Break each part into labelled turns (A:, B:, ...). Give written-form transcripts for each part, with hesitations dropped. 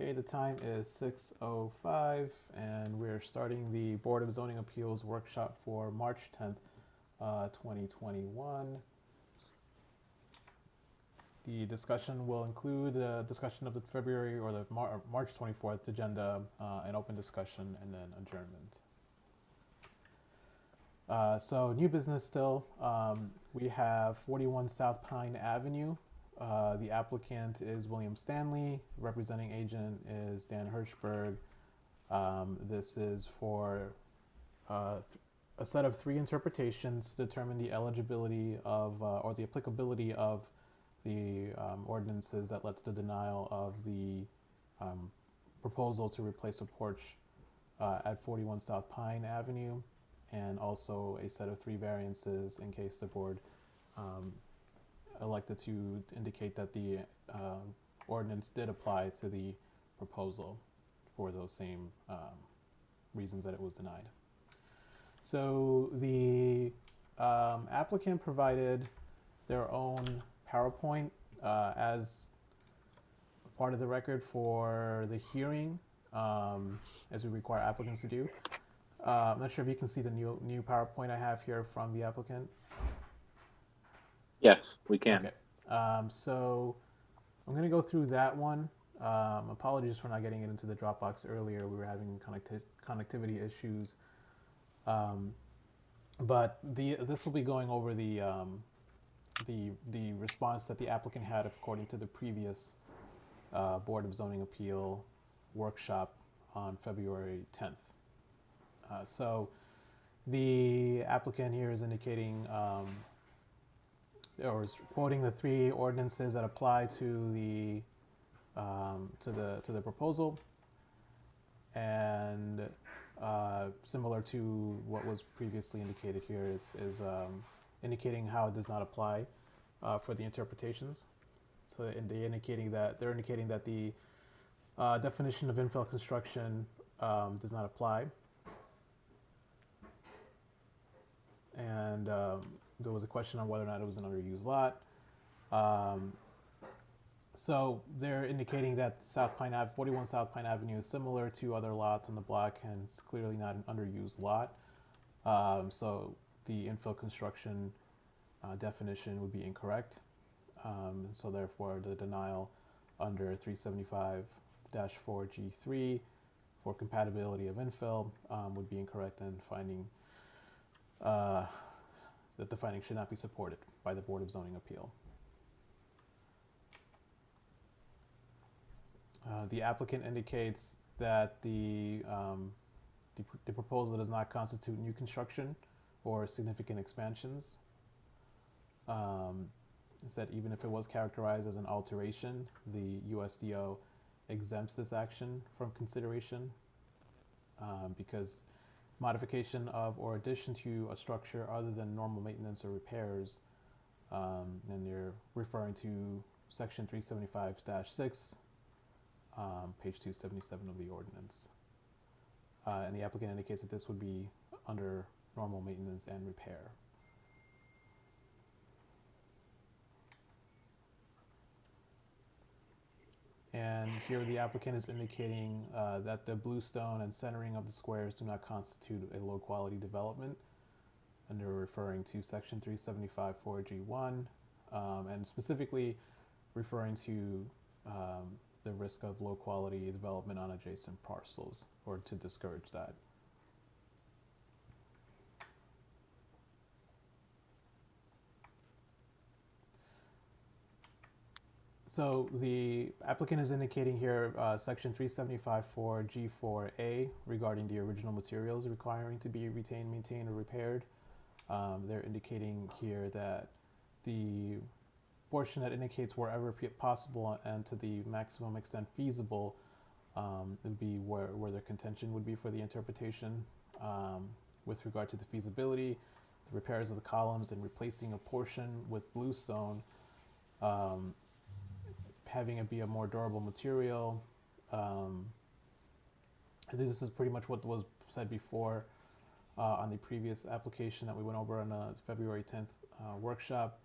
A: Okay, the time is 6:05, and we're starting the Board of Zoning Appeals workshop for March 10th, 2021. The discussion will include a discussion of the February or the March 24th agenda, an open discussion, and then adjournment. So new business still. We have 41 South Pine Avenue. The applicant is William Stanley. Representing agent is Dan Hirschberg. This is for a set of 3 interpretations to determine the eligibility of or the applicability of the ordinances that led to the denial of the proposal to replace a porch at 41 South Pine Avenue, and also a set of 3 variances in case the board elected to indicate that the ordinance did apply to the proposal for those same reasons that it was denied. So the applicant provided their own PowerPoint as part of the record for the hearing, as we require applicants to do. I'm not sure if you can see the new PowerPoint I have here from the applicant.
B: Yes, we can.
A: Okay. So I'm going to go through that one. Apologies for not getting it into the Dropbox earlier. We were having connectivity issues. But this will be going over the response that the applicant had according to the previous Board of Zoning Appeal workshop on February 10th. So the applicant here is indicating or is quoting the 3 ordinances that apply to the proposal, and similar to what was previously indicated here is indicating how it does not apply for the interpretations. So they're indicating that the definition of infill construction does not apply, and there was a question on whether or not it was an underused lot. So they're indicating that 41 South Pine Avenue is similar to other lots on the block, and it's clearly not an underused lot. So the infill construction definition would be incorrect. So therefore, the denial under 375-4G3 for compatibility of infill would be incorrect, and finding that the finding should not be supported by the Board of Zoning Appeal. The applicant indicates that the proposal does not constitute new construction or significant expansions. It said even if it was characterized as an alteration, the USDO exempts this action from consideration because modification of or addition to a structure other than normal maintenance or repairs, and they're referring to section 375-6, page 277 of the ordinance. And the applicant indicates that this would be under normal maintenance and repair. And here the applicant is indicating that the bluestone and centering of the squares do not constitute a low quality development, and they're referring to section 375-4G1, and specifically referring to the risk of low quality development on adjacent parcels, or to discourage that. So the applicant is indicating here section 375-4G4A regarding the original materials requiring to be retained, maintained, or repaired. They're indicating here that the portion that indicates wherever possible and to the maximum extent feasible would be where their contention would be for the interpretation. With regard to the feasibility, the repairs of the columns and replacing a portion with bluestone, having it be a more durable material. I think this is pretty much what was said before on the previous application that we went over on the February 10th workshop.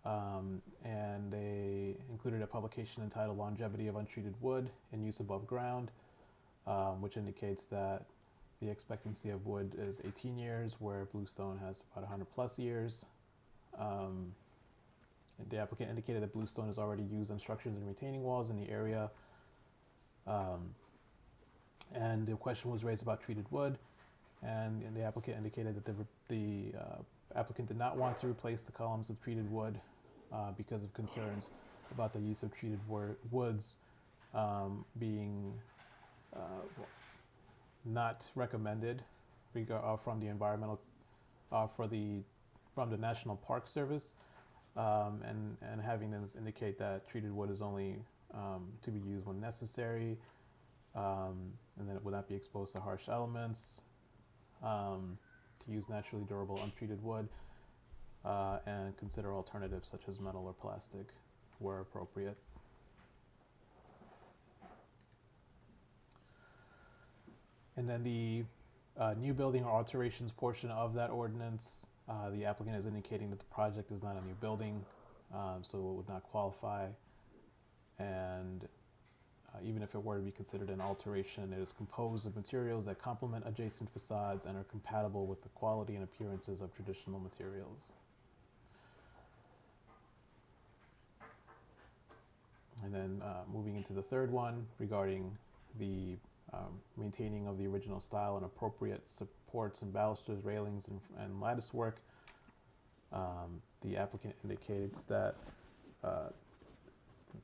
A: And they included a publication entitled Longevity of Untreated Wood in Use Above Ground, which indicates that the expectancy of wood is 18 years, where bluestone has about 100 plus years. The applicant indicated that bluestone is already used on structures and retaining walls in the area. And the question was raised about treated wood, and the applicant indicated that the applicant did not want to replace the columns with treated wood because of concerns about the use of treated woods being not recommended from the environmental from the National Park Service, and having them indicate that treated wood is only to be used when necessary, and then it would not be exposed to harsh elements, to use naturally durable untreated wood, and consider alternatives such as metal or plastic where appropriate. And then the new building or alterations portion of that ordinance, the applicant is indicating that the project is not a new building, so it would not qualify. And even if it were to be considered an alteration, it is composed of materials that complement adjacent facades and are compatible with the quality and appearances of traditional materials. And then moving into the third one regarding the maintaining of the original style and appropriate supports and balusters, railings, and lattice work. The applicant indicates that, let's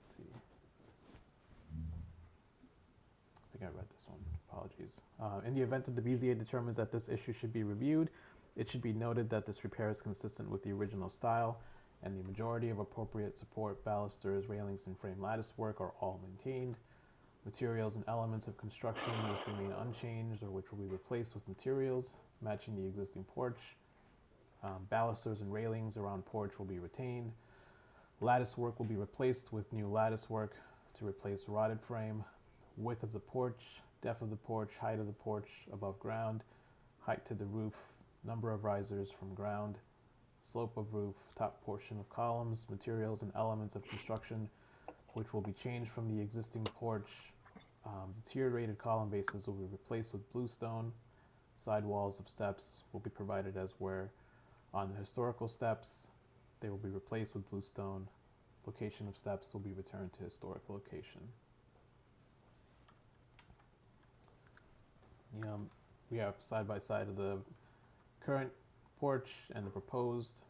A: see, I think I read this one, apologies. In the event that the BZA determines that this issue should be reviewed, it should be noted that this repair is consistent with the original style, and the majority of appropriate support, balusters, railings, and frame lattice work are all maintained. Materials and elements of construction which remain unchanged or which will be replaced with materials matching the existing porch. Balusters and railings around porch will be retained. Lattice work will be replaced with new lattice work to replace rotted frame. Width of the porch, depth of the porch, height of the porch above ground, height to the roof, number of risers from ground, slope of roof, top portion of columns, materials and elements of construction which will be changed from the existing porch. Deteriorated column bases will be replaced with bluestone. Side walls of steps will be provided as where on the historical steps. They will be replaced with bluestone. Location of steps will be returned to historical location. We have side by side of the current porch and the proposed.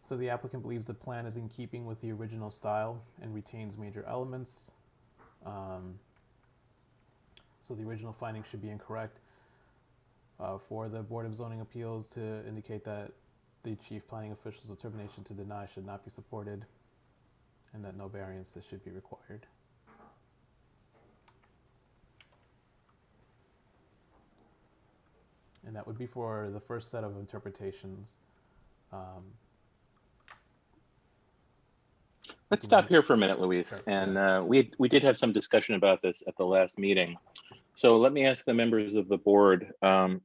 A: So the applicant believes the plan is in keeping with the original style and retains major elements. So the original findings should be incorrect for the Board of Zoning Appeals to indicate that the Chief Planning Official's determination to deny should not be supported and that no variances should be required. And that would be for the first set of interpretations.
B: Let's stop here for a minute, Luis.
A: Sure.
B: And we did have some discussion about this at the last meeting. So let me ask the members of the board, do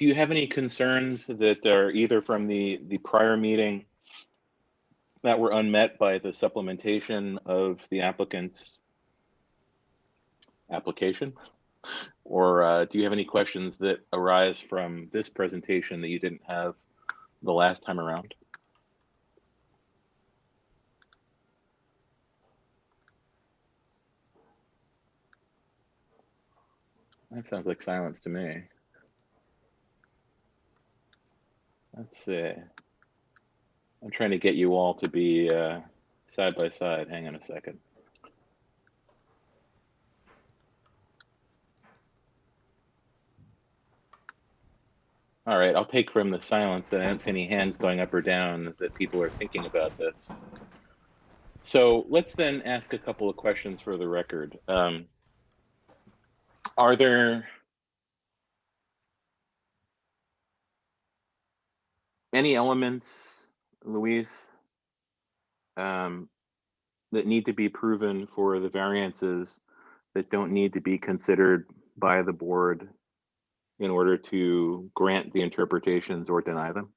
B: you have any concerns that are either from the prior meeting that were unmet by the supplementation of the applicant's application? Or do you have any questions that arise from this presentation that you didn't have the last time around? That sounds like silence to me. Let's see. I'm trying to get you all to be side by side. Hang on a second. All right, I'll take from the silence that I don't see any hands going up or down that people are thinking about this. So let's then ask a couple of questions for the record. Are there any elements, Luis, that need to be proven for the variances that don't need to be considered by the board in order to grant the interpretations or deny them?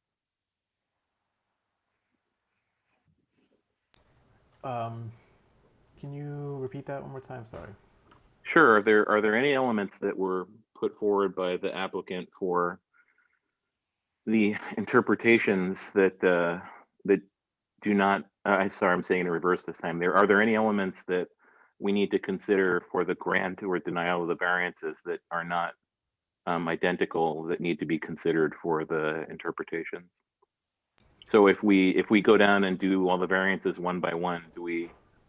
A: Can you repeat that one more time? Sorry.
B: Sure. Are there any elements that were put forward by the applicant for the interpretations that that do not? Sorry, I'm saying in reverse this time. Are there any elements that we need to consider for the grant or denial of the variances that are not identical, that need to be considered for the interpretations? So if we go down and do all the variances one by one,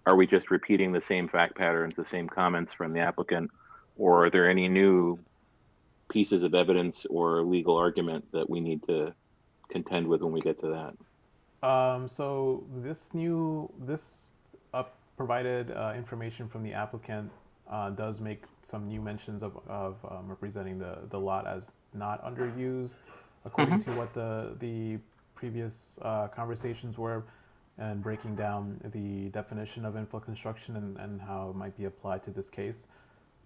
B: are we just repeating the same fact patterns, the same comments from the applicant, or are there any new pieces of evidence or legal argument that we need to contend with when we get to that?
A: So this provided information from the applicant does make some new mentions of representing the lot as not underused, according to what the previous conversations were, and breaking down the definition of infill construction and how it might be applied to this case.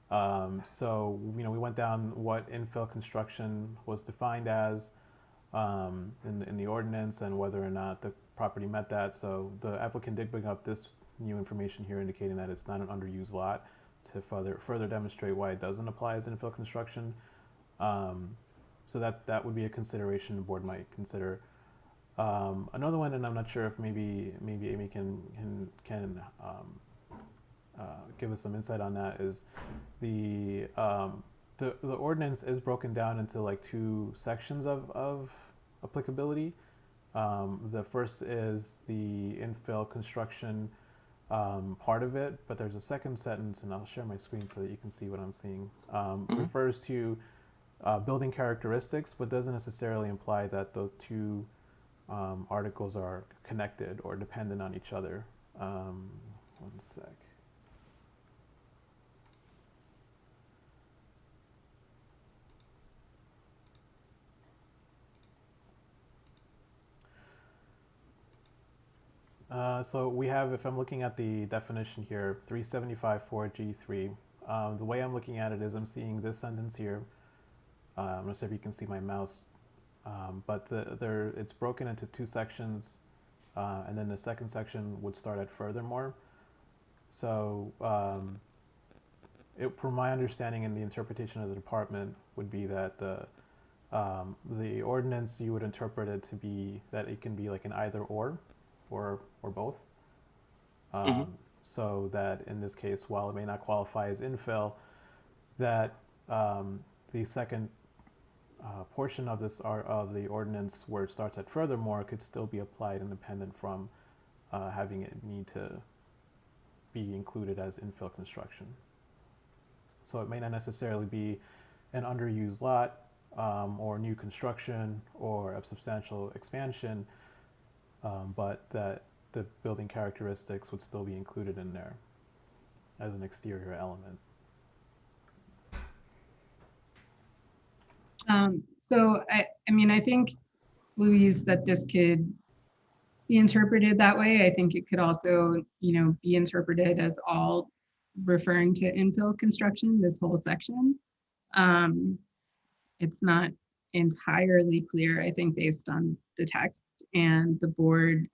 A: So we went down what infill construction was defined as in the ordinance and whether or not the property met that. So the applicant did bring up this new information here, indicating that it's not an underused lot, to further demonstrate why it doesn't apply as infill construction. So that would be a consideration the board might consider. Another one, and I'm not sure if maybe Amy can give us some insight on that, is the ordinance is broken down into like two sections of applicability. The first is the infill construction part of it, but there's a second sentence, and I'll share my screen so that you can see what I'm seeing. Refers to building characteristics, but doesn't necessarily imply that those two articles are connected or dependent on each other. One sec. So we have, if I'm looking at the definition here, 375-4G3. The way I'm looking at it is I'm seeing this sentence here. I'm not sure if you can see my mouse, but it's broken into two sections, and then the second section would start at furthermore. So from my understanding and the interpretation of the department would be that the ordinance, you would interpret it to be that it can be like an either or both. So that in this case, while it may not qualify as infill, that the second portion of the ordinance where it starts at furthermore could still be applied independent from having it need to be included as infill construction. So it may not necessarily be an underused lot or new construction or a substantial expansion, but that the building characteristics would still be included in there as an exterior element.
C: So I think, Louise, that this could be interpreted that way. I think it could also, be interpreted as all referring to infill construction, this whole section. It's not entirely clear, I think, based on the text, and the board,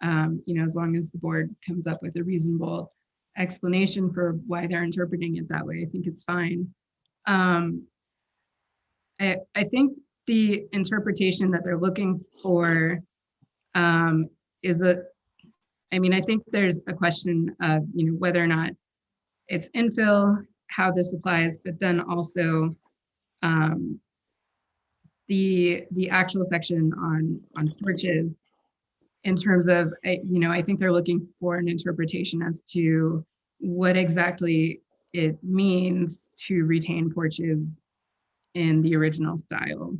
C: as long as the board comes up with a reasonable explanation for why they're interpreting it that way, I think it's fine. I think the interpretation that they're looking for is I think there's a question of, whether or not it's infill, how this applies, but then also the actual section on porches, in terms of, I think they're looking for an interpretation as to what exactly it means to retain porches in the original style.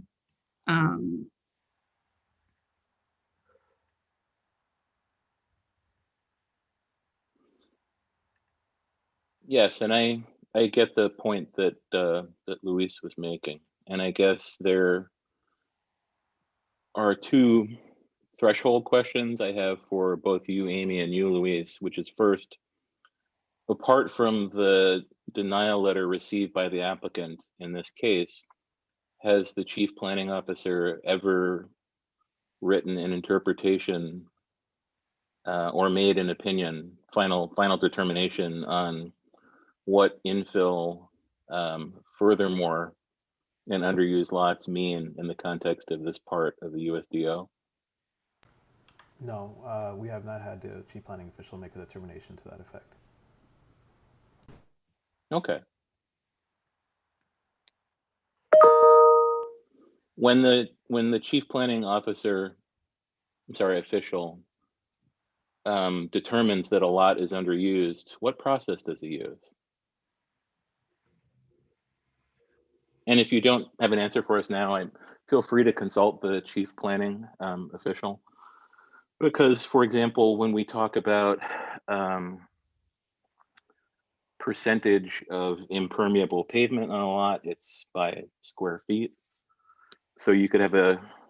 B: Yes, and I get the point that that Luis was making, and I guess there are two threshold questions I have for both you, Amy, and you, Luis, which is first, apart from the denial letter received by the applicant in this case, has the chief planning officer ever written an interpretation or made an opinion, final determination on what infill, furthermore, and underused lots mean in the context of this part of the USDO?
A: No, we have not had the chief planning official make a determination to that effect.
B: Okay. When the chief planning officer, I'm sorry, official, determines that a lot is underused, what process does he use? And if you don't have an answer for us now, I feel free to consult the chief planning official. Because, for example, when we talk about percentage of impermeable pavement on a lot, it's by square feet. So you could have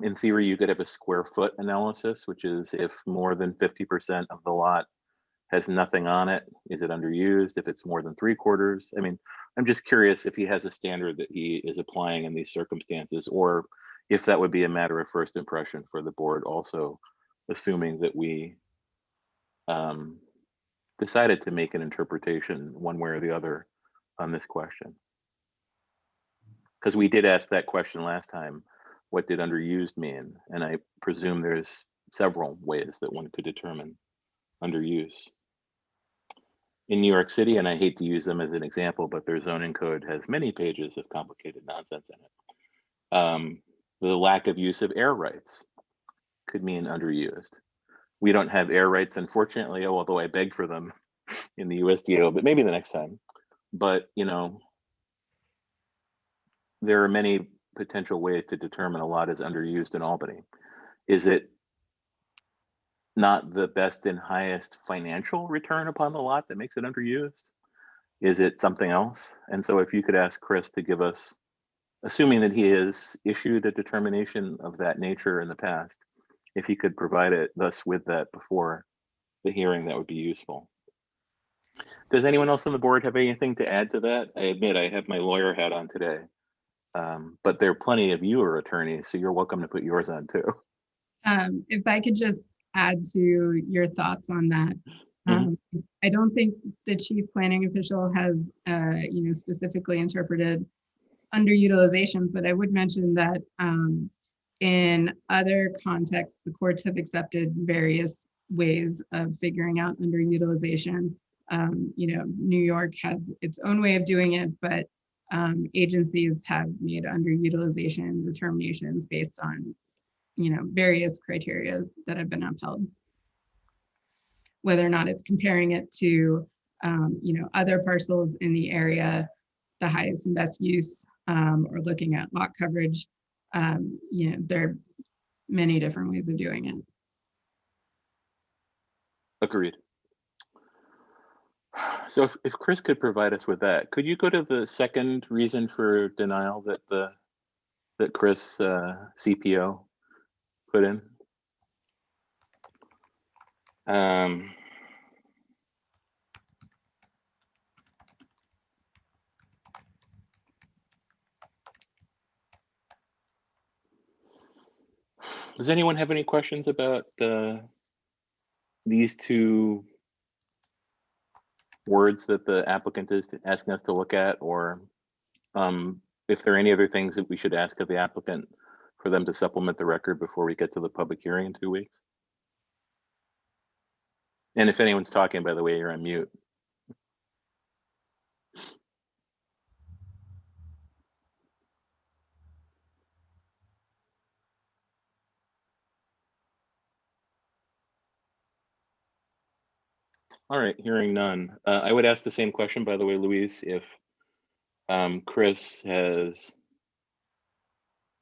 B: in theory, you could have a square foot analysis, which is if more than 50% of the lot has nothing on it, is it underused? If it's more than 3/4, I mean, I'm just curious if he has a standard that he is applying in these circumstances, or if that would be a matter of first impression for the board, also assuming that we decided to make an interpretation one way or the other on this question. Because we did ask that question last time, what did underused mean? And I presume there's several ways that one could determine underuse. In New York City, and I hate to use them as an example, but their zoning code has many pages of complicated nonsense in it. The lack of use of air rights could mean underused. We don't have air rights, unfortunately, although I beg for them in the USDO, but maybe the next time. But, you know, there are many potential ways to determine a lot is underused in Albany. Is it not the best and highest financial return upon the lot that makes it underused? Is it something else? And so if you could ask Chris to give us, assuming that he has issued a determination of that nature in the past, if he could provide us with that before the hearing, that would be useful. Does anyone else on the board have anything to add to that? I admit I have my lawyer hat on today, but there are plenty of you are attorneys, so you're welcome to put yours on too.
C: If I could just add to your thoughts on that. I don't think the chief planning official has, specifically interpreted underutilization, but I would mention that in other contexts, the courts have accepted various ways of figuring out underutilization. New York has its own way of doing it, but agencies have made underutilization determinations based on, various criteria that have been upheld. Whether or not it's comparing it to, other parcels in the area, the highest and best use, or looking at lot coverage, there are many different ways of doing it.
B: Agreed. So if Chris could provide us with that, could you go to the second reason for denial that Chris CPO put in? Does anyone have any questions about these two words that the applicant is asking us to look at, or if there are any other things that we should ask of the applicant for them to supplement the record before we get to the public hearing in 2 weeks? And if anyone's talking, by the way, you're on mute. All right, hearing none. I would ask the same question, by the way, Louise, if Chris has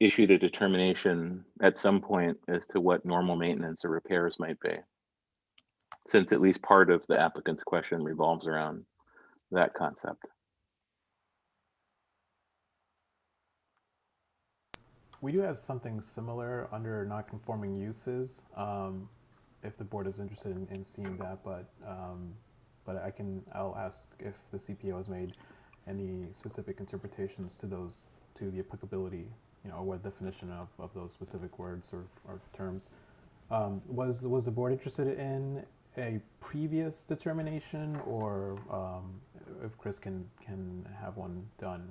B: issued a determination at some point as to what normal maintenance or repairs might be, since at least part of the applicant's question revolves around that concept.
A: We do have something similar under non-conforming uses, if the board is interested in seeing that, but I'll ask if the CPO has made any specific interpretations to the applicability a word definition of those specific words or terms. Was the board interested in a previous determination, or if Chris can have one done?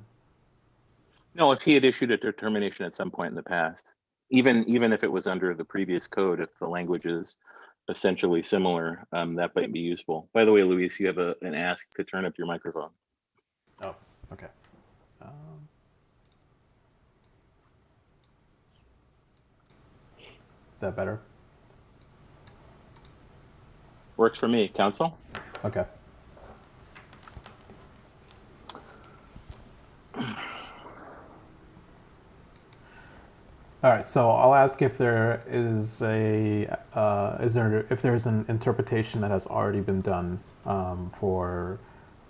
B: No, if he had issued a determination at some point in the past, even if it was under the previous code, if the language is essentially similar, that might be useful. By the way, Luis, you have an ask to turn up your microphone.
A: Oh, okay. Is that better?
B: Works for me. Counsel?
A: Okay. All right, so I'll ask if there is if there's an interpretation that has already been done for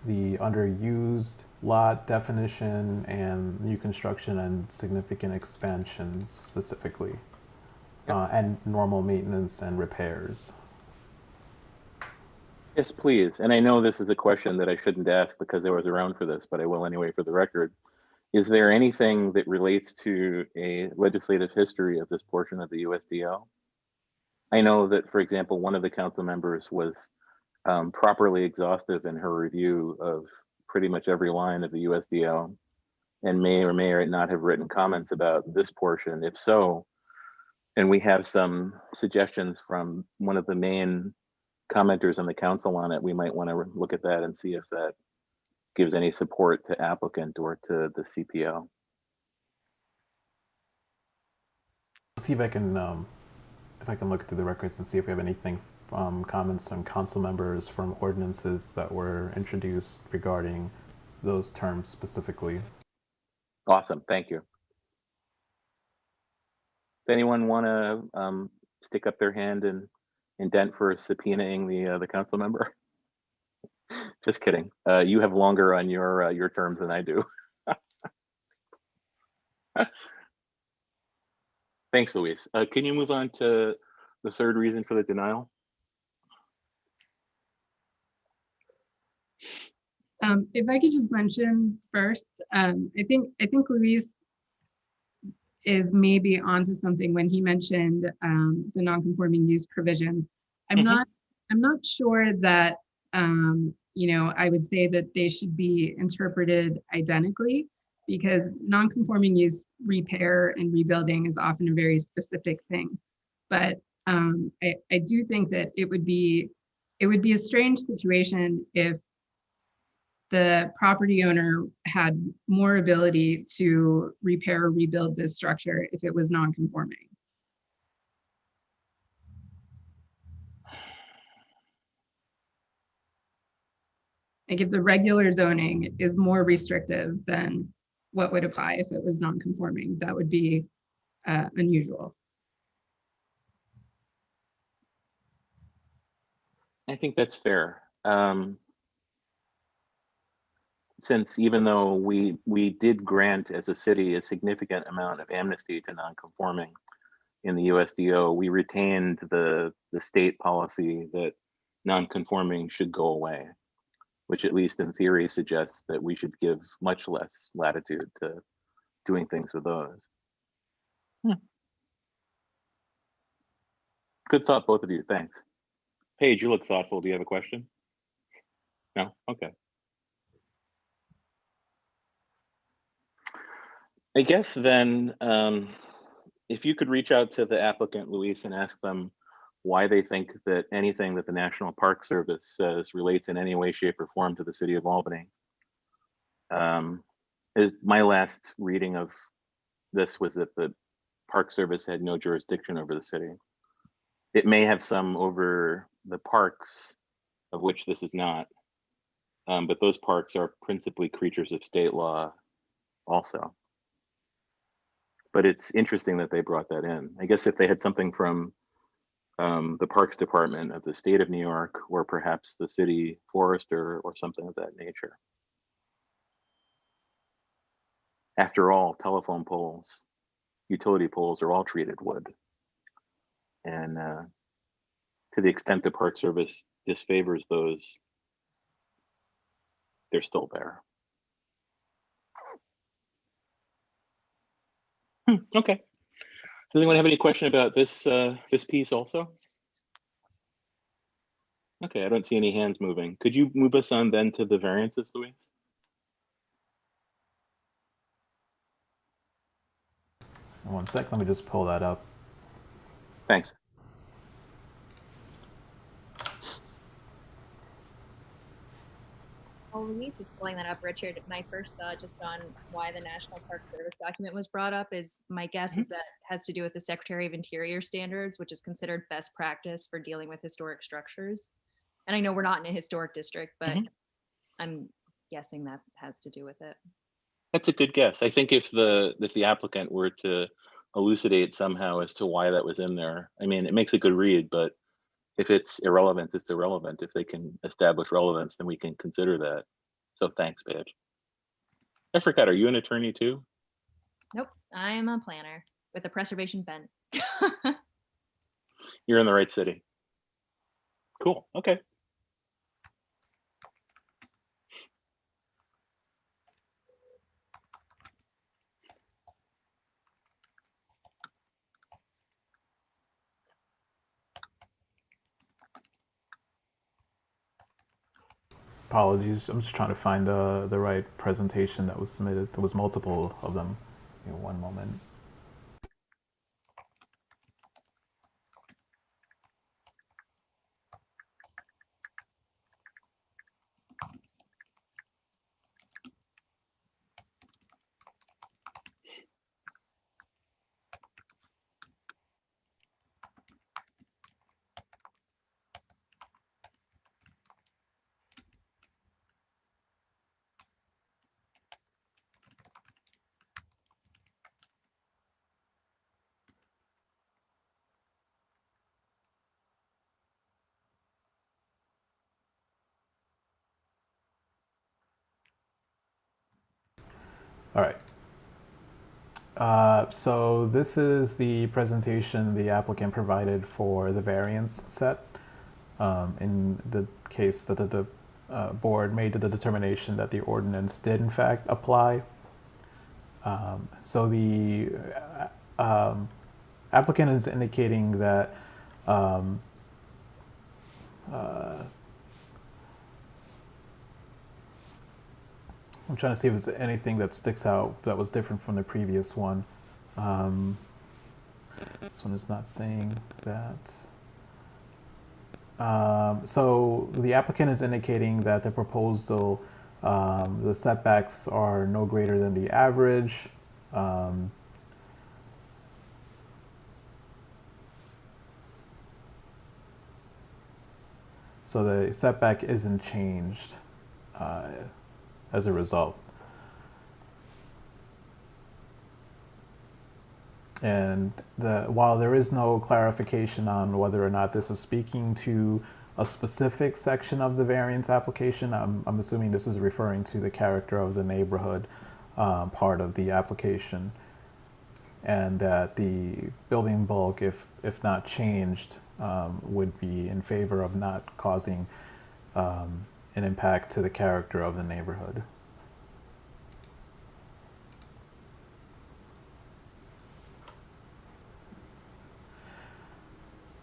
A: the underused lot definition and new construction and significant expansions specifically, and normal maintenance and repairs.
B: Yes, please. And I know this is a question that I shouldn't ask because I was around for this, but I will anyway for the record. Is there anything that relates to a legislative history of this portion of the USDO? I know that, for example, one of the council members was properly exhaustive in her review of pretty much every line of the USDO and may or may not have written comments about this portion. If so, and we have some suggestions from one of the main commenters on the council on it, we might want to look at that and see if that gives any support to applicant or to the CPO.
A: See if I can look through the records and see if we have anything comments on council members from ordinances that were introduced regarding those terms specifically.
B: Awesome, thank you. Does anyone want to stick up their hand and indent for subpoenaing the council member? Just kidding. You have longer on your terms than I do. Thanks, Luis. Can you move on to the third reason for the denial?
C: If I could just mention first, I think Luis is maybe onto something when he mentioned the non-conforming use provisions. I'm not sure that I would say that they should be interpreted identically, because non-conforming use repair and rebuilding is often a very specific thing. But I do think that it would be a strange situation if the property owner had more ability to repair or rebuild this structure if it was non-conforming. Like if the regular zoning is more restrictive than what would apply if it was non-conforming, that would be unusual.
B: I think that's fair. Since even though we did grant as a city a significant amount of amnesty to non-conforming in the USDO, we retained the state policy that non-conforming should go away, which at least in theory suggests that we should give much less latitude to doing things with those. Good thought, both of you, thanks. Paige, you look thoughtful. Do you have a question? No? Okay. I guess then, if you could reach out to the applicant, Luis, and ask them why they think that anything that the National Park Service says relates in any way, shape, or form to the city of Albany. My last reading of this was that the Park Service had no jurisdiction over the city. It may have some over the parks, of which this is not, but those parks are principally creatures of state law also. But it's interesting that they brought that in. I guess if they had something from the Parks Department of the state of New York, or perhaps the city forester or something of that nature. After all, telephone poles, utility poles are all treated wood. And to the extent the Park Service disfavors those, they're still there. Okay. Does anyone have any question about this this piece also? Okay, I don't see any hands moving. Could you move us on then to the variances, Louise?
A: One sec, let me just pull that up.
B: Thanks.
D: While Louise is pulling that up, Richard, my first thought just on why the National Park Service document was brought up is my guess is that it has to do with the Secretary of Interior standards, which is considered best practice for dealing with historic structures. And I know we're not in a historic district, but I'm guessing that has to do with it.
B: That's a good guess. I think if the applicant were to elucidate somehow as to why that was in there, I mean, it makes a good read, but if it's irrelevant, it's irrelevant. If they can establish relevance, then we can consider that. So thanks, Paige. I forgot, are you an attorney too?
D: Nope, I am a planner with a preservation bent.
B: You're in the right city. Cool, okay.
A: Apologies, I'm just trying to find the right presentation that was submitted. There was multiple of them. Give me one moment. All right. So this is the presentation the applicant provided for the variance set. In the case that the board made the determination that the ordinance did in fact apply. So the applicant is indicating that I'm trying to see if there's anything that sticks out that was different from the previous one. This one is not saying that. So the applicant is indicating that the proposal, the setbacks are no greater than the average. So the setback isn't changed as a result. And while there is no clarification on whether or not this is speaking to a specific section of the variance application, I'm assuming this is referring to the character of the neighborhood part of the application, and that the building bulk, if not changed, would be in favor of not causing an impact to the character of the neighborhood.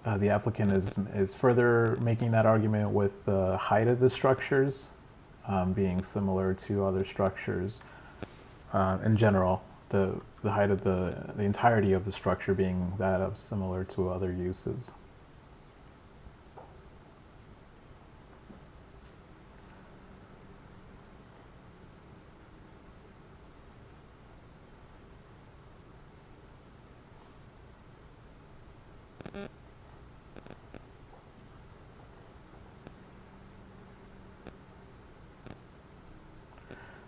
A: The applicant is further making that argument with the height of the structures being similar to other structures. In general, the height of the entirety of the structure being that of similar to other uses.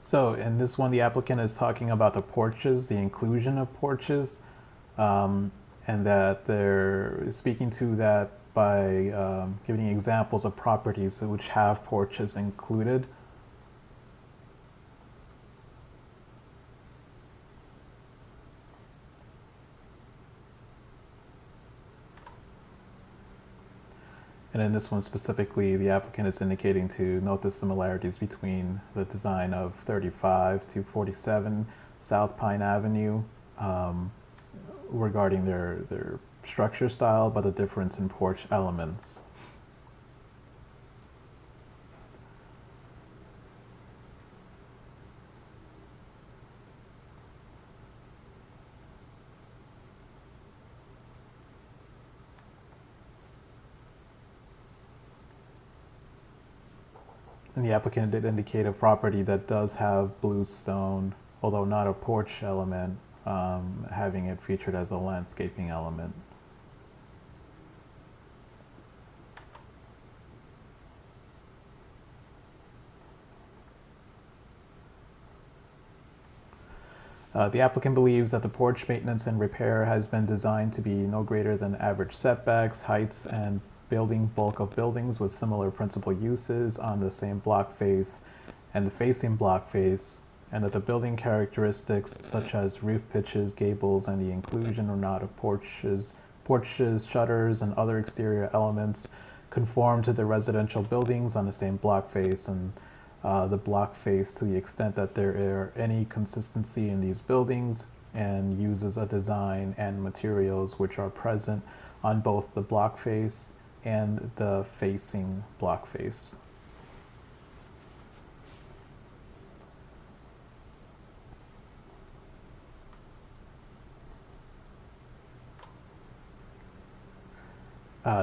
A: So in this one, the applicant is talking about the porches, the inclusion of porches, and that they're speaking to that by giving examples of properties which have porches included. And in this one specifically, the applicant is indicating to note the similarities between the design of 35 to 47 South Pine Avenue, regarding their structure style, but a difference in porch elements. And the applicant did indicate a property that does have bluestone, although not a porch element, having it featured as a landscaping element. The applicant believes that the porch maintenance and repair has been designed to be no greater than average setbacks, heights, and building bulk of buildings with similar principal uses on the same block face and the facing block face, and that the building characteristics such as roof pitches, gables, and the inclusion or not of porches, shutters, and other exterior elements conform to the residential buildings on the same block face, and the block face to the extent that there are any consistency in these buildings, and uses a design and materials which are present on both the block face and the facing block face.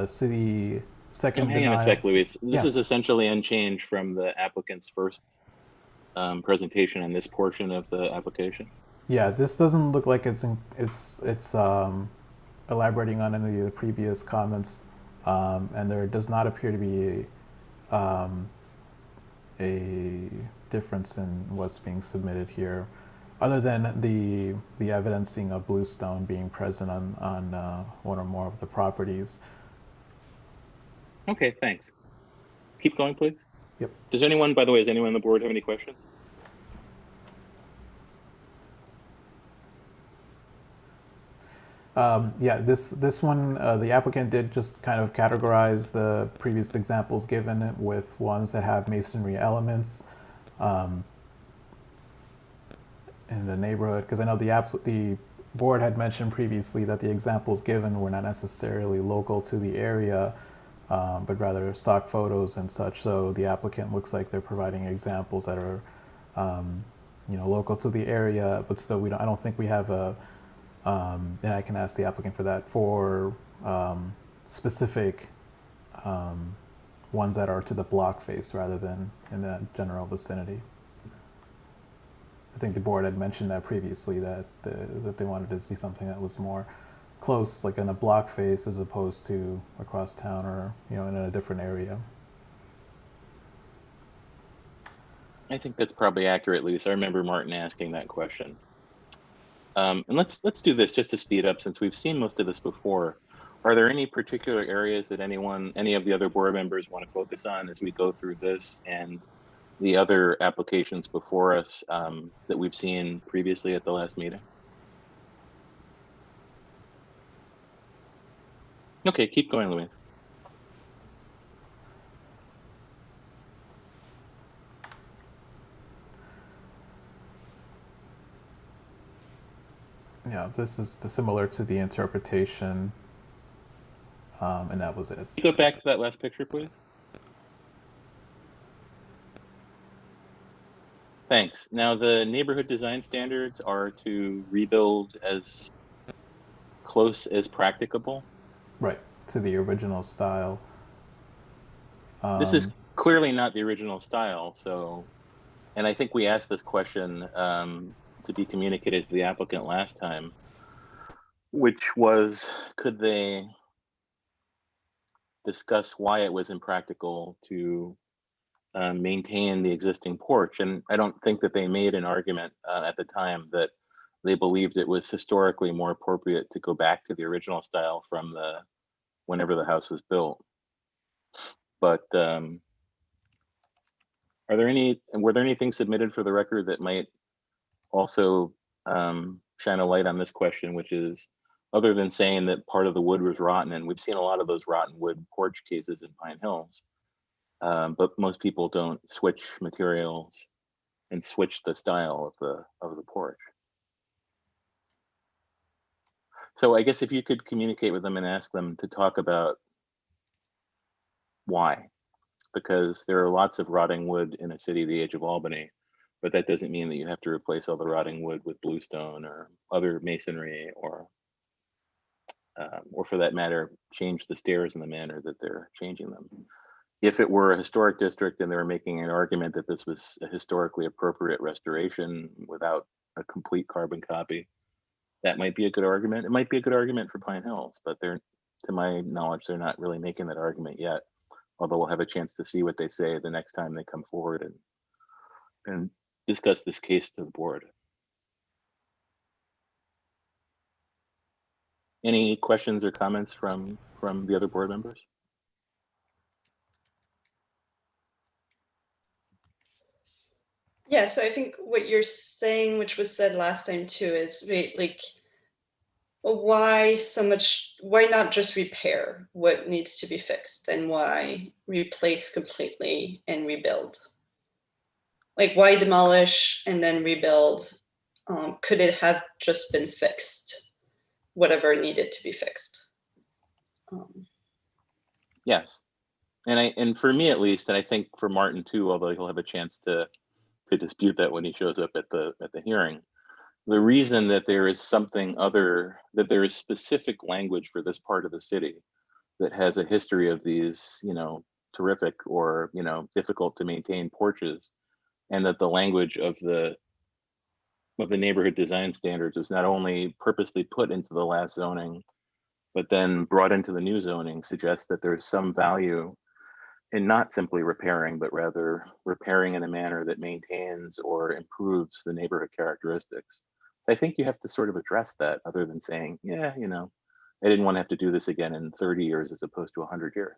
A: So the second
B: Hang on a sec, Luis. This
A: Yeah.
B: is essentially unchanged from the applicant's first presentation in this portion of the application.
A: Yeah, this doesn't look like it's elaborating on any of the previous comments, and there does not appear to be a difference in what's being submitted here, other than the evidencing of bluestone being present on one or more of the properties.
B: Okay, thanks. Keep going, please.
A: Yep.
B: Does anyone, by the way, does anyone on the board have any questions?
A: Yeah, this one, the applicant did just kind of categorize the previous examples given with ones that have masonry elements in the neighborhood, because I know the board had mentioned previously that the examples given were not necessarily local to the area, but rather stock photos and such. So the applicant looks like they're providing examples that are, local to the area, but still I don't think we have a. And I can ask the applicant for that, for specific ones that are to the block face rather than in the general vicinity. I think the board had mentioned that previously, that they wanted to see something that was more close, like in a block face, as opposed to across town or in a different area.
B: I think that's probably accurate, Lisa. I remember Martin asking that question. And let's do this just to speed up, since we've seen most of this before. Are there any particular areas that any of the other board members want to focus on as we go through this and the other applications before us that we've seen previously at the last meeting? Okay, keep going, Louise.
A: Yeah, this is similar to the interpretation, and that was it.
B: Can you go back to that last picture, please? Thanks. Now, the neighborhood design standards are to rebuild as close as practicable.
A: Right, to the original style.
B: This is clearly not the original style, so, and I think we asked this question to be communicated to the applicant last time, which was, could they discuss why it was impractical to maintain the existing porch? And I don't think that they made an argument at the time that they believed it was historically more appropriate to go back to the original style from whenever the house was built. But were there anything submitted for the record that might also shine a light on this question, which is, other than saying that part of the wood was rotten, and we've seen a lot of those rotten wood porch cases in Pine Hills, but most people don't switch materials and switch the style of the porch. So I guess if you could communicate with them and ask them to talk about why, because there are lots of rotting wood in a city the age of Albany, but that doesn't mean that you have to replace all the rotting wood with bluestone or other masonry, or for that matter, change the stairs in the manner that they're changing them. If it were a historic district and they were making an argument that this was a historically appropriate restoration without a complete carbon copy, that might be a good argument. It might be a good argument for Pine Hills, but they're, to my knowledge, they're not really making that argument yet. Although we'll have a chance to see what they say the next time they come forward and discuss this case to the board. Any questions or comments from the other board members?
E: Yeah, so I think what you're saying, which was said last time too, is like, why so much, why not just repair what needs to be fixed, and why replace completely and rebuild? Like, why demolish and then rebuild? Could it have just been fixed, whatever needed to be fixed?
B: Yes, and for me at least, and I think for Martin too, although he'll have a chance to dispute that when he shows up at the hearing. The reason that there is something other, that there is specific language for this part of the city that has a history of these, terrific or, difficult to maintain porches, and that the language of the neighborhood design standards was not only purposely put into the last zoning, but then brought into the new zoning, suggests that there's some value in not simply repairing, but rather repairing in a manner that maintains or improves the neighborhood characteristics. So I think you have to sort of address that, other than saying, yeah, I didn't want to have to do this again in 30 years as opposed to 100 years.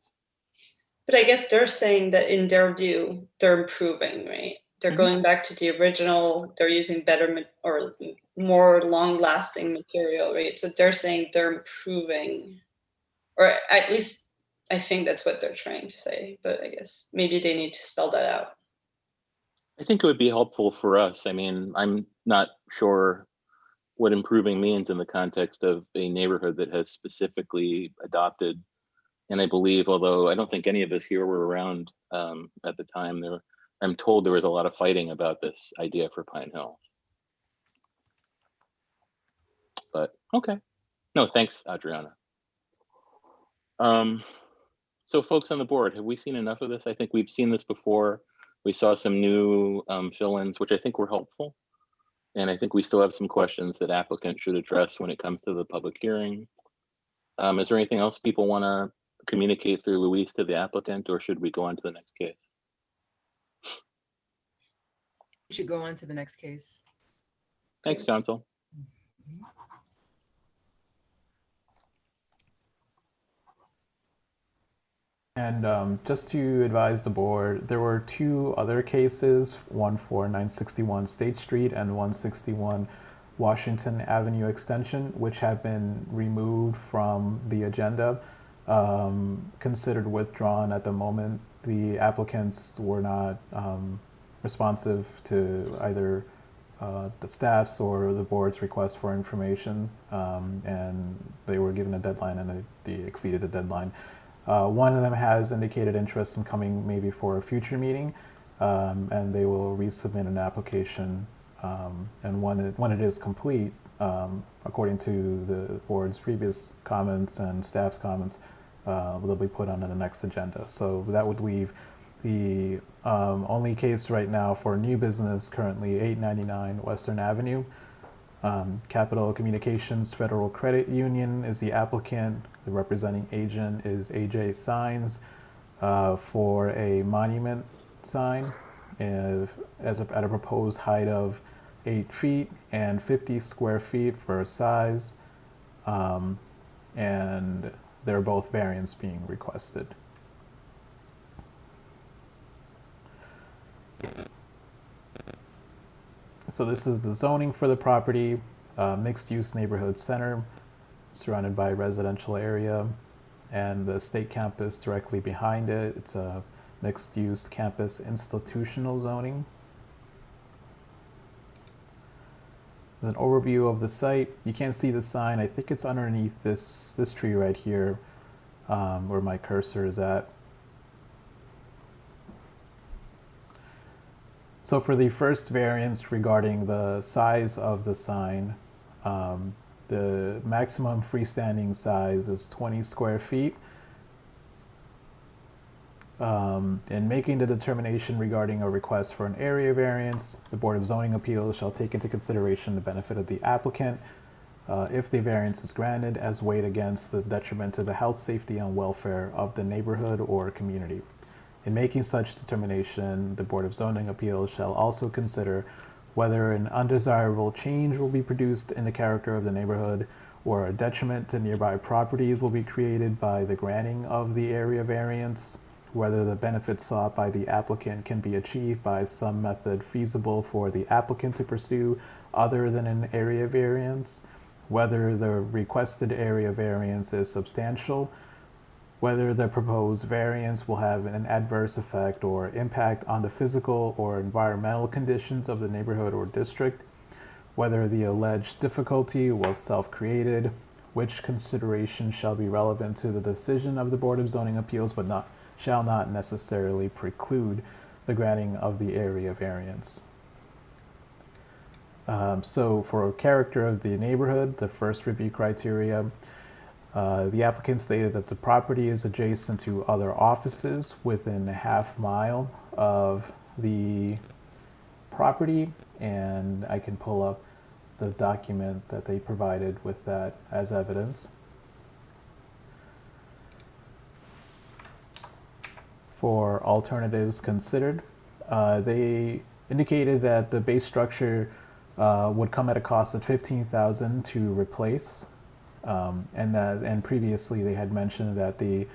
E: But I guess they're saying that in their view, they're improving, right? They're going back to the original, they're using better or more long-lasting material, right? So they're saying they're improving, or at least I think that's what they're trying to say, but I guess maybe they need to spell that out.
B: I think it would be helpful for us. I mean, I'm not sure what improving means in the context of a neighborhood that has specifically adopted, and I believe, although I don't think any of us here were around at the time, I'm told there was a lot of fighting about this idea for Pine Hills. But okay. No, thanks, Adriana. So folks on the board, have we seen enough of this? I think we've seen this before. We saw some new fill-ins, which I think were helpful. And I think we still have some questions that applicant should address when it comes to the public hearing. Is there anything else people want to communicate through Luis to the applicant, or should we go on to the next case?
F: We should go on to the next case.
B: Thanks, counsel.
A: And just to advise the board, there were two other cases, one for 961 State Street and 161 Washington Avenue Extension, which have been removed from the agenda, considered withdrawn at the moment. The applicants were not responsive to either the staff's or the board's request for information, and they were given a deadline and they exceeded the deadline. One of them has indicated interest in coming maybe for a future meeting, and they will resubmit an application. And when it is complete, according to the board's previous comments and staff's comments, they'll be put on the next agenda. So that would leave the only case right now for new business currently 899 Western Avenue. Capital Communications Federal Credit Union is the applicant. The representing agent is AJ Signs for a monument sign at a proposed height of 8 feet and 50 square feet for size, and they're both variants being requested. So this is the zoning for the property, mixed-use neighborhood center, surrounded by a residential area, and the state campus directly behind it. It's a mixed-use campus institutional zoning. There's an overview of the site. You can't see the sign. I think it's underneath this tree right here, where my cursor is at. So for the first variance regarding the size of the sign, the maximum freestanding size is 20 square feet. In making the determination regarding a request for an area variance, the Board of Zoning Appeals shall take into consideration the benefit of the applicant, if the variance is granted, as weighed against the detriment to the health, safety, and welfare of the neighborhood or community. In making such determination, the Board of Zoning Appeals shall also consider whether an undesirable change will be produced in the character of the neighborhood or a detriment to nearby properties will be created by the granting of the area variance, whether the benefits sought by the applicant can be achieved by some method feasible for the applicant to pursue other than an area variance, whether the requested area variance is substantial, whether the proposed variance will have an adverse effect or impact on the physical or environmental conditions of the neighborhood or district, whether the alleged difficulty was self-created, which consideration shall be relevant to the decision of the Board of Zoning Appeals but shall not necessarily preclude the granting of the area variance. So for character of the neighborhood, the first review criteria, the applicant stated that the property is adjacent to other offices within a half-mile of the property, and I can pull up the document that they provided with that as evidence. For alternatives considered, they indicated that the base structure would come at a cost of $15,000 to replace. And previously they had mentioned that the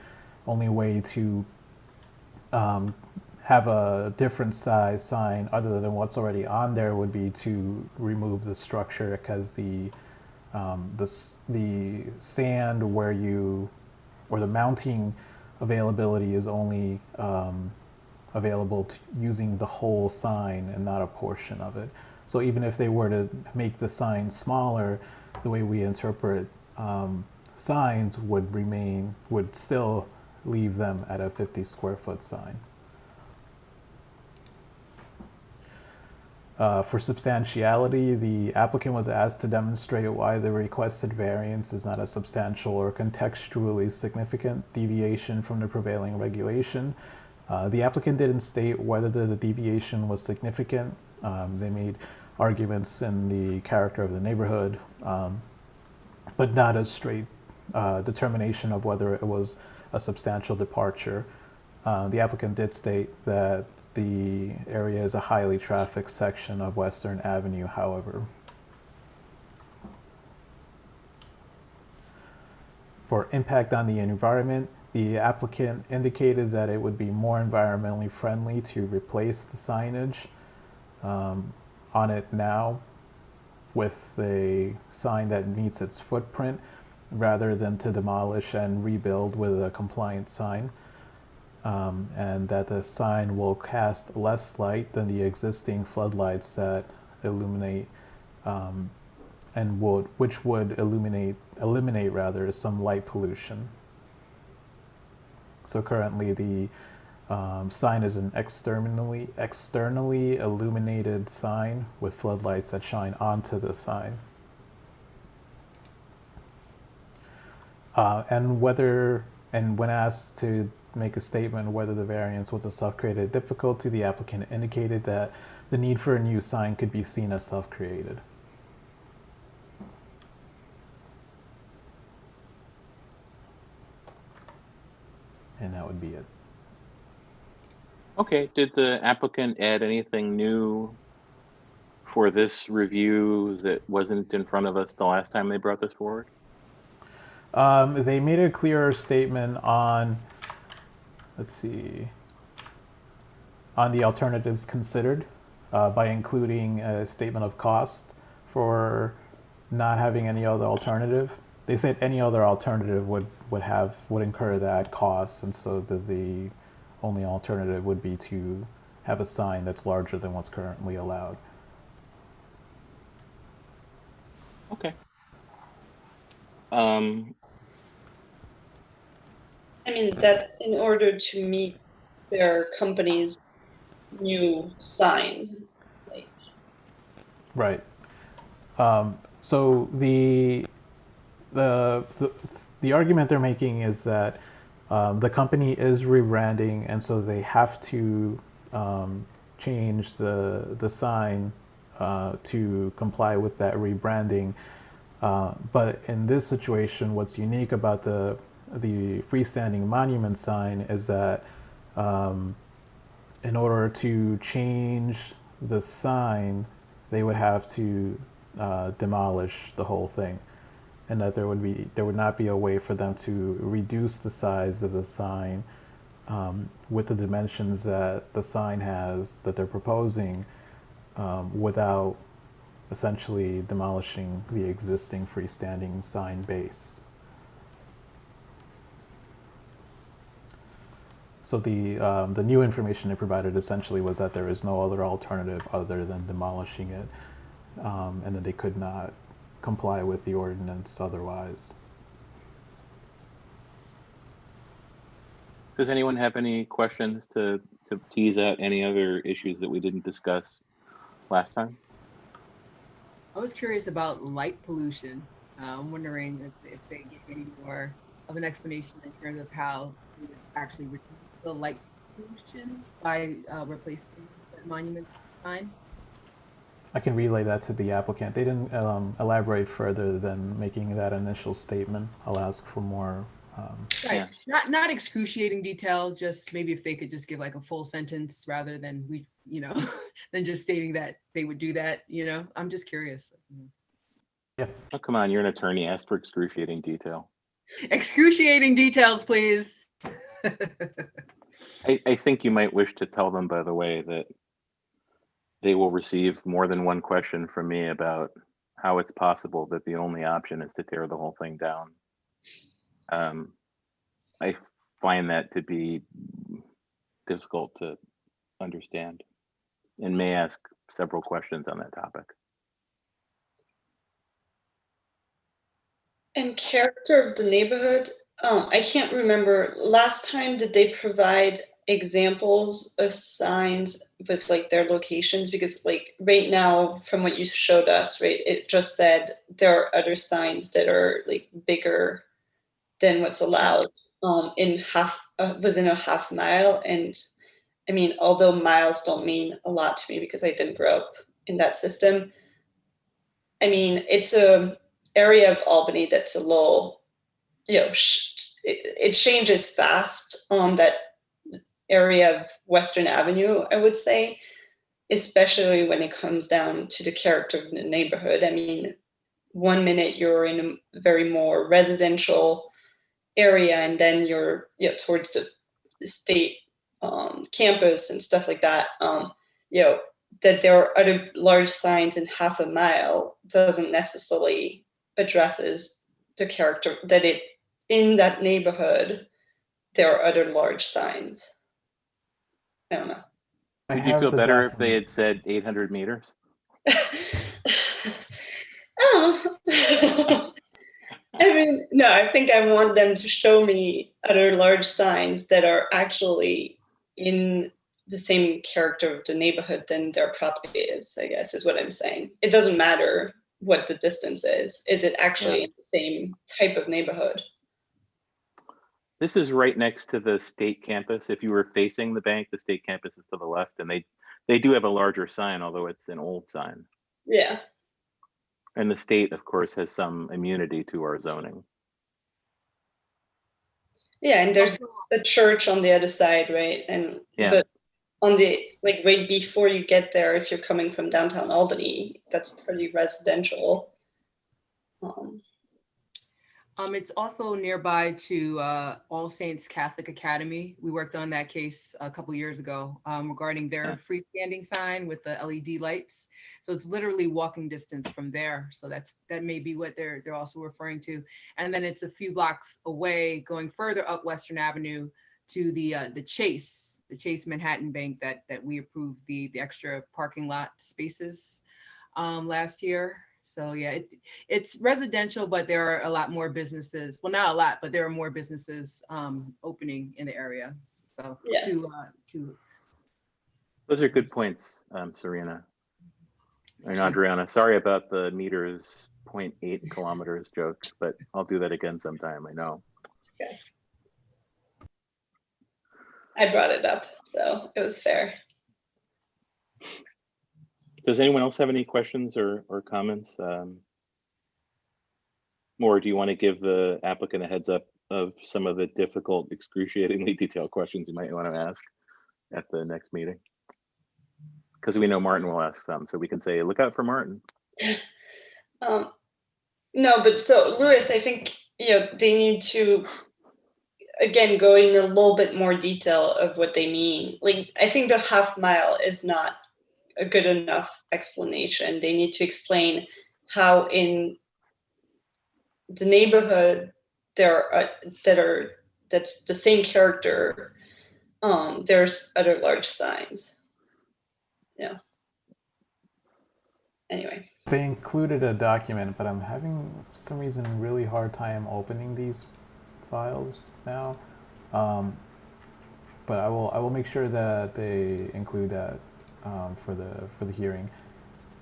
A: only way to have a different size sign other than what's already on there would be to remove the structure, because the stand or the mounting availability is only available using the whole sign and not a portion of it. So even if they were to make the sign smaller, the way we interpret signs would still leave them at a 50 square foot sign. For substantiality, the applicant was asked to demonstrate why the requested variance is not a substantial or contextually significant deviation from the prevailing regulation. The applicant didn't state whether the deviation was significant. They made arguments in the character of the neighborhood, but not a straight determination of whether it was a substantial departure. The applicant did state that the area is a highly trafficked section of Western Avenue, however. For impact on the environment, the applicant indicated that it would be more environmentally friendly to replace the signage on it now with a sign that meets its footprint rather than to demolish and rebuild with a compliant sign. And that the sign will cast less light than the existing floodlights that illuminate which would eliminate rather some light pollution. So currently the sign is an externally illuminated sign with floodlights that shine onto the sign. And when asked to make a statement whether the variance was a self-created difficulty, the applicant indicated that the need for a new sign could be seen as self-created. And that would be it.
B: Okay, did the applicant add anything new for this review that wasn't in front of us the last time they brought this forward?
A: They made a clearer statement on, on the alternatives considered by including a statement of cost for not having any other alternative. They said any other alternative would incur that cost, and so the only alternative would be to have a sign that's larger than what's currently allowed.
B: Okay.
E: I mean, that's in order to meet their company's new sign. Like,
A: Right. So the argument they're making is that the company is rebranding, and so they have to change the sign to comply with that rebranding. But in this situation, what's unique about the freestanding monument sign is that in order to change the sign, they would have to demolish the whole thing, and that there would not be a way for them to reduce the size of the sign with the dimensions that the sign has that they're proposing without essentially demolishing the existing freestanding sign base. So the new information they provided essentially was that there is no other alternative other than demolishing it, and that they could not comply with the ordinance otherwise.
B: Does anyone have any questions to tease out any other issues that we didn't discuss last time?
F: I was curious about light pollution. I'm wondering if they give any more of an explanation in terms of how we would actually reduce the light pollution by replacing the monument sign.
A: I can relay that to the applicant. They didn't elaborate further than making that initial statement. I'll ask for more.
F: Right. Not excruciating detail, just maybe if they could just give like a full sentence rather than than just stating that they would do that, I'm just curious.
A: Yeah.
B: Oh, come on, you're an attorney. Ask for excruciating detail.
F: Excruciating details, please.
B: I think you might wish to tell them, by the way, that they will receive more than one question from me about how it's possible that the only option is to tear the whole thing down. I find that to be difficult to understand and may ask several questions on that topic.
E: and character of the neighborhood. I can't remember last time, did they provide examples of signs with like their locations? Because like right now, from what you showed us, right, it just said there are other signs that are like bigger than what's allowed in within a half mile. And I mean, although miles don't mean a lot to me because I didn't grow up in that system, I mean, it's a area of Albany that's a little, it changes fast on that area of Western Avenue, I would say, especially when it comes down to the character of the neighborhood. I mean, 1 minute you're in a very more residential area, and then you're towards the state campus and stuff like that. That there are other large signs in half a mile doesn't necessarily addresses the character that it in that neighborhood there are other large signs. I don't know.
B: Would you feel better if they had said 800 meters?
E: Oh. I mean, no, I think I want them to show me other large signs that are actually in the same character of the neighborhood than their property is, I guess, is what I'm saying. It doesn't matter what the distance is. Is it actually in the same type of neighborhood?
B: This is right next to the state campus. If you were facing the bank, the state campus is to the left, and they do have a larger sign, although it's an old sign.
E: Yeah.
B: And the state, of course, has some immunity to our zoning.
E: Yeah, and there's a church on the other side, right? And but on the right before you get there, if you're coming from downtown Albany, that's pretty residential.
F: It's also nearby to All Saints Catholic Academy. We worked on that case a couple years ago regarding their freestanding sign with the LED lights. So it's literally walking distance from there. So that may be what they're also referring to. And then it's a few blocks away, going further up Western Avenue to the Chase Manhattan Bank that we approved the extra parking lot spaces last year. So yeah, it's residential, but there are a lot more businesses. Well, not a lot, but there are more businesses opening in the area. So
E: Yeah.
F: to
B: Those are good points, Serena and Adriana. Sorry about the meters 0.8 kilometers joke, but I'll do that again sometime, I know.
E: Okay. I brought it up, so it was fair.
B: Does anyone else have any questions or comments? Or do you want to give the applicant a heads up of some of the difficult, excruciatingly detailed questions you might want to ask at the next meeting? Because we know Martin will ask some, so we can say, look out for Martin.
E: No, but so Louis, I think, they need to, again, go in a little bit more detail of what they mean. Like, I think the half mile is not a good enough explanation. They need to explain how in the neighborhood that's the same character, there's other large signs. Yeah. Anyway.
A: They included a document, but I'm having, for some reason, really hard time opening these files now. But I will make sure that they include that for the hearing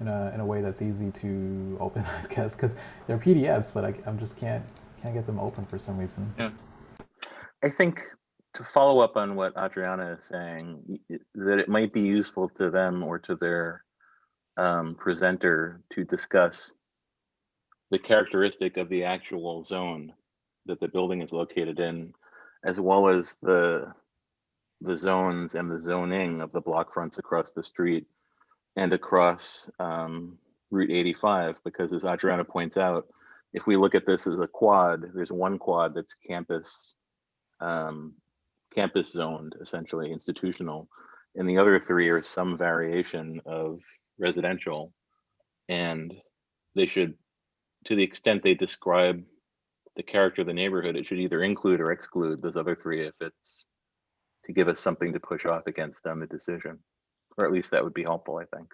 A: in a way that's easy to open, I guess, because they're PDFs, but I'm just can't get them open for some reason.
B: Yeah. I think to follow up on what Adriana is saying, that it might be useful to them or to their presenter to discuss the characteristic of the actual zone that the building is located in, as well as the zones and the zoning of the block fronts across the street and across Route 85, because as Adriana points out, if we look at this as a quad, there's one quad that's campus zoned, essentially institutional, and the other three are some variation of residential, and they should, to the extent they describe the character of the neighborhood, it should either include or exclude those other three if it's to give us something to push off against on the decision, or at least that would be helpful, I think.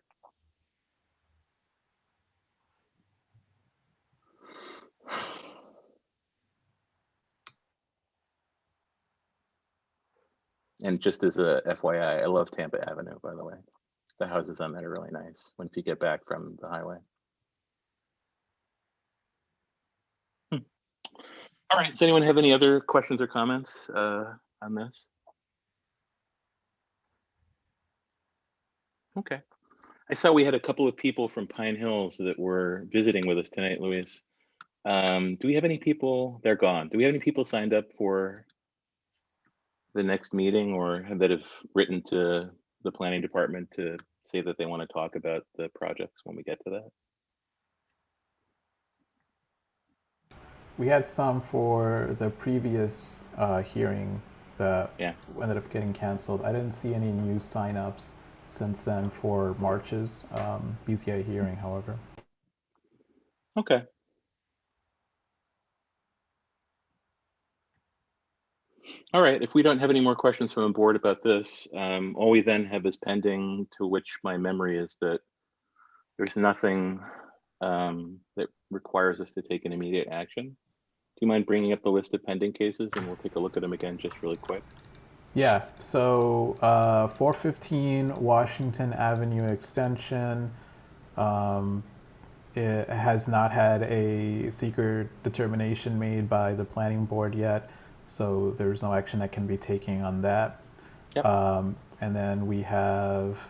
B: And just as a FYI, I love Tampa Avenue, by the way. The houses on that are really nice once you get back from the highway. All right, does anyone have any other questions or comments on this? Okay. I saw we had a couple of people from Pine Hills that were visiting with us tonight, Luis. Do we have any people, they're gone. Do we have any people signed up for the next meeting or that have written to the planning department to say that they want to talk about the projects when we get to that?
A: We had some for the previous hearing that ended up getting canceled. I didn't see any new signups since then for March's BZA hearing, however.
B: Okay. All right, if we don't have any more questions from the board about this, all we then have is pending, to which my memory is that there's nothing that requires us to take an immediate action. Do you mind bringing up the list of pending cases and we'll take a look at them again just really quick?
A: Yeah, so 415 Washington Avenue Extension, it has not had a secret determination made by the planning board yet, so there's no action that can be taken on that.
B: Yep.
A: And then we have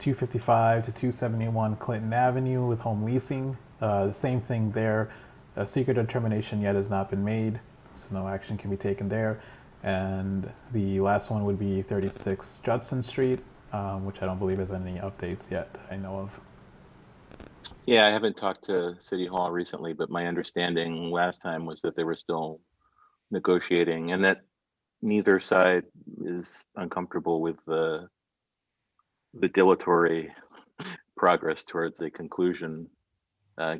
A: 255 to 271 Clinton Avenue with home leasing. The same thing there. A secret determination yet has not been made, so no action can be taken there. And the last one would be 36 Judson Street, which I don't believe has any updates yet that I know of.
B: Yeah, I haven't talked to City Hall recently, but my understanding last time was that they were still negotiating and that neither side is uncomfortable with the dilatory progress towards a conclusion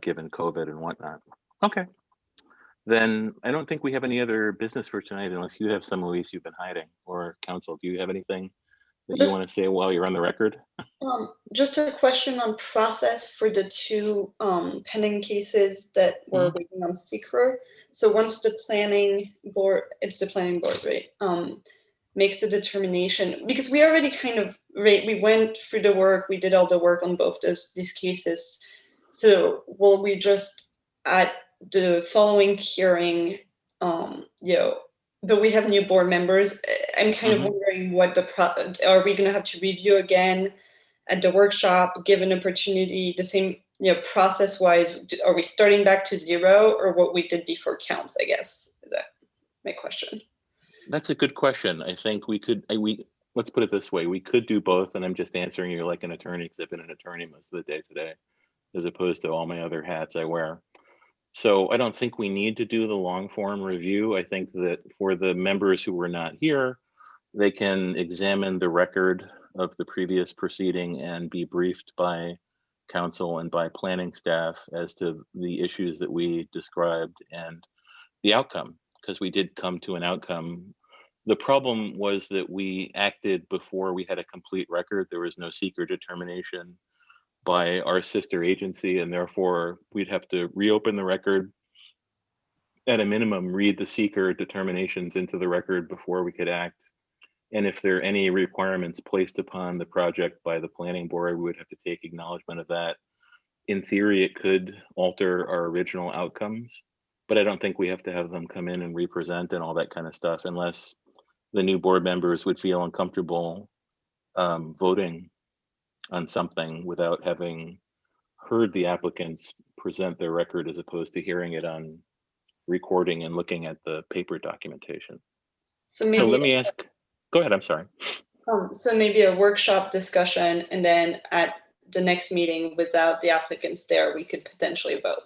B: given COVID and whatnot. Okay. Then I don't think we have any other business for tonight unless you have some, Luis, you've been hiding, or council. Do you have anything that you want to say while you're on the record?
E: Just a question on process for the two pending cases that we're waiting on secret. So once the planning board, it's the planning board, right? Makes the determination, because we already kind of, right, we went through the work, we did all the work on both these cases. So will we just at the following hearing, but we have new board members. I'm kind of wondering what are we going to have to review again at the workshop, give an opportunity, the same, process wise, are we starting back to zero, or what we did before counts, I guess, is that my question?
B: That's a good question. I think we could, let's put it this way. We could do both, and I'm just answering you like an attorney, because I've been an attorney most of the day today, as opposed to all my other hats I wear. So I don't think we need to do the long form review. I think that for the members who were not here, they can examine the record of the previous proceeding and be briefed by counsel and by planning staff as to the issues that we described and the outcome, because we did come to an outcome. The problem was that we acted before we had a complete record. There was no secret determination by our sister agency, and therefore we'd have to reopen the record, at a minimum read the seeker determinations into the record before we could act. And if there are any requirements placed upon the project by the planning board, we would have to take acknowledgement of that. In theory, it could alter our original outcomes, but I don't think we have to have them come in and represent and all that kind of stuff, unless the new board members would feel uncomfortable voting on something without having heard the applicants present their record, as opposed to hearing it on recording and looking at the paper documentation.
E: So maybe,
B: so let me ask, go ahead, I'm sorry.
E: So maybe a workshop discussion, and then at the next meeting, without the applicants there, we could potentially vote.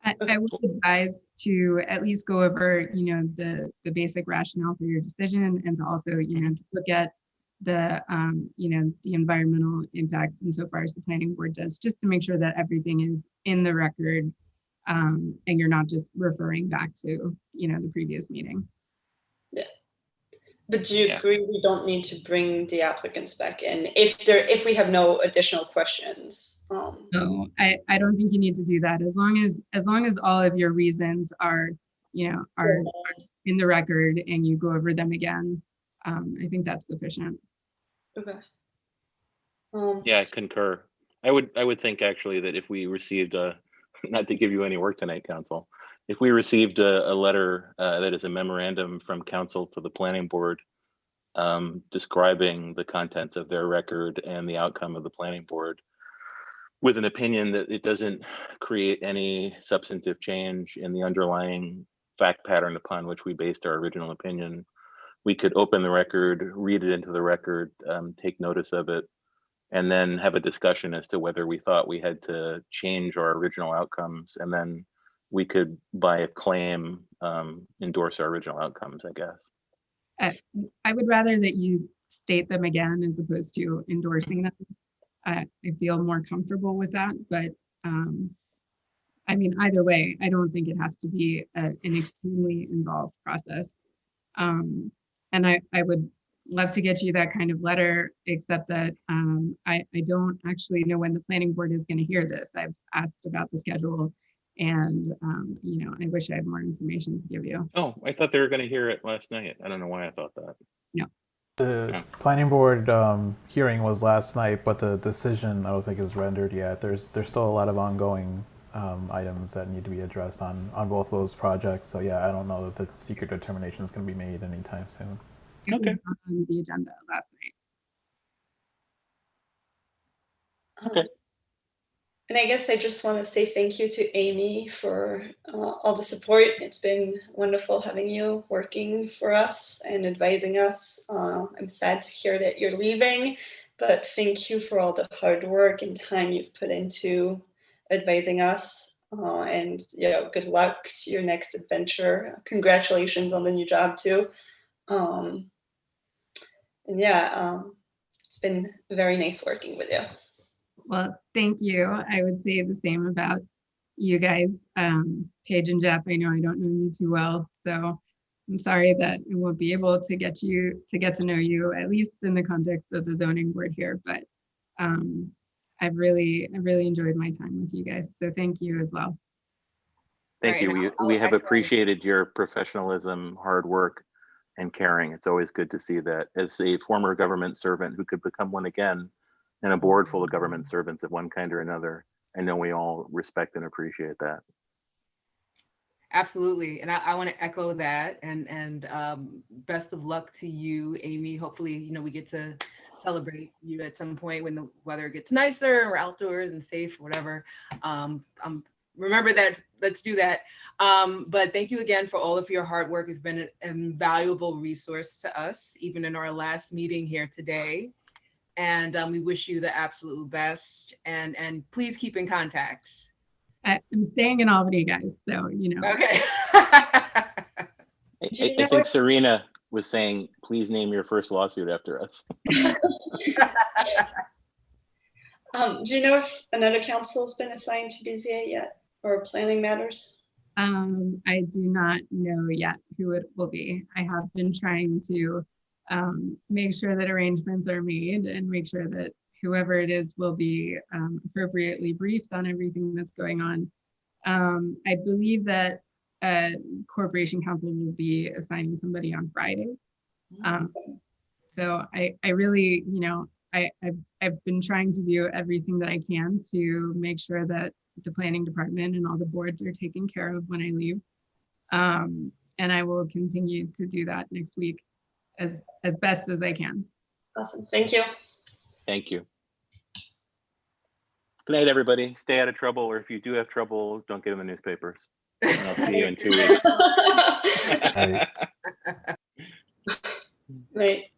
C: I would advise to at least go over, the basic rationale for your decision, and to also, to look at the, the environmental impacts insofar as the planning board does, just to make sure that everything is in the record, and you're not just referring back to, the previous meeting.
E: Yeah. But do you agree we don't need to bring the applicants back in if we have no additional questions?
C: No, I don't think you need to do that, as long as all of your reasons are in the record and you go over them again. I think that's sufficient.
E: Okay.
B: Yeah, I concur. I would think actually that if we received not to give you any work tonight, counsel, if we received a letter that is a memorandum from counsel to the planning board describing the contents of their record and the outcome of the planning board, with an opinion that it doesn't create any substantive change in the underlying fact pattern upon which we based our original opinion, we could open the record, read it into the record, take notice of it, and then have a discussion as to whether we thought we had to change our original outcomes, and then we could, by a claim, endorse our original outcomes, I guess.
C: I would rather that you state them again as opposed to endorsing them. I feel more comfortable with that, but I mean, either way, I don't think it has to be an extremely involved process. And I would love to get you that kind of letter, except that I don't actually know when the planning board is going to hear this. I've asked about the schedule, and I wish I had more information to give you.
B: Oh, I thought they were going to hear it last night. I don't know why I thought that.
C: No.
A: The planning board hearing was last night, but the decision I don't think is rendered yet. There's still a lot of ongoing items that need to be addressed on both those projects. So yeah, I don't know that the secret determination is going to be made anytime soon.
C: Okay. On the agenda last
E: night. Okay. And I guess I just want to say thank you to Amy for all the support. It's been wonderful having you working for us and advising us. I'm sad to hear that you're leaving, but thank you for all the hard work and time you've put into advising us. And good luck to your next adventure. Congratulations on the new job too. And it's been very nice working with you.
C: Well, thank you. I would say the same about you guys, Paige and Jeff. I know I don't know you too well, so I'm sorry that I won't be able to get to know you, at least in the context of the zoning board here, but I've really enjoyed my time with you guys. So thank you as well.
B: Thank
F: Right,
B: you.
F: and
B: We have
F: echo-
B: appreciated your professionalism, hard work, and caring. It's always good to see that. As a former government servant who could become one again, and a board full of government servants of one kind or another, I know we all respect and appreciate that.
F: Absolutely. And I want to echo that, and best of luck to you, Amy. Hopefully, we get to celebrate you at some point when the weather gets nicer, we're outdoors and safe, whatever. Remember that, let's do that. But thank you again for all of your hard work. It's been an invaluable resource to us, even in our last meeting here today. And we wish you the absolute best, and please keep in contact.
C: I'm staying in Albany, guys, so
F: Okay.
B: I think Serena was saying, please name your first lawsuit after us.
E: Do you know if another council has been assigned to BZA yet, or planning matters?
C: I do not know yet who it will be. I have been trying to make sure that arrangements are made and make sure that whoever it is will be appropriately briefed on everything that's going on. I believe that Corporation Council will be assigning somebody on Friday. So I really, I've been trying to do everything that I can to make sure that the planning department and all the boards are taken care of when I leave. And I will continue to do that next week as best as I can.
E: Awesome. Thank you.
B: Thank you. Good night, everybody. Stay out of trouble, or if you do have trouble, don't get in the newspapers. And I'll see you in 2 weeks.
E: Right.